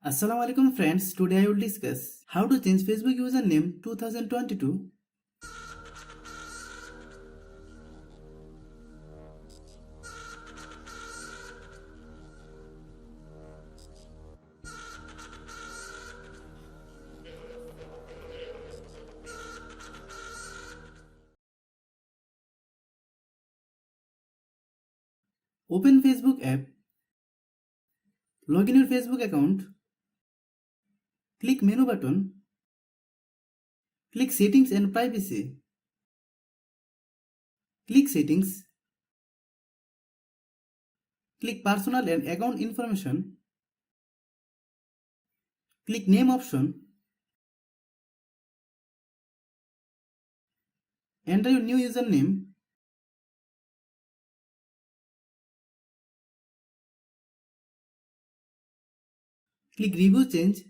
Assalamu alaikum friends, today I will discuss how to change Facebook username 2022. Open Facebook app, log in your Facebook account, click menu button, click settings and privacy, click settings, click personal and account information, click name option, enter your new username, click review change,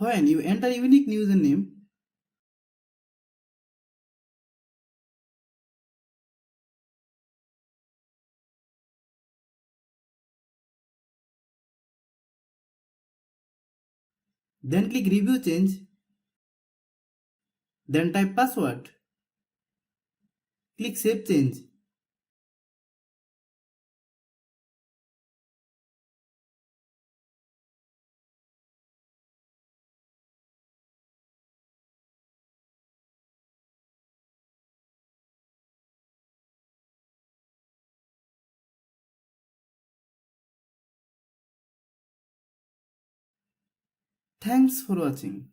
when you enter unique username, then click review change, then type password, click save change. Thanks for watching.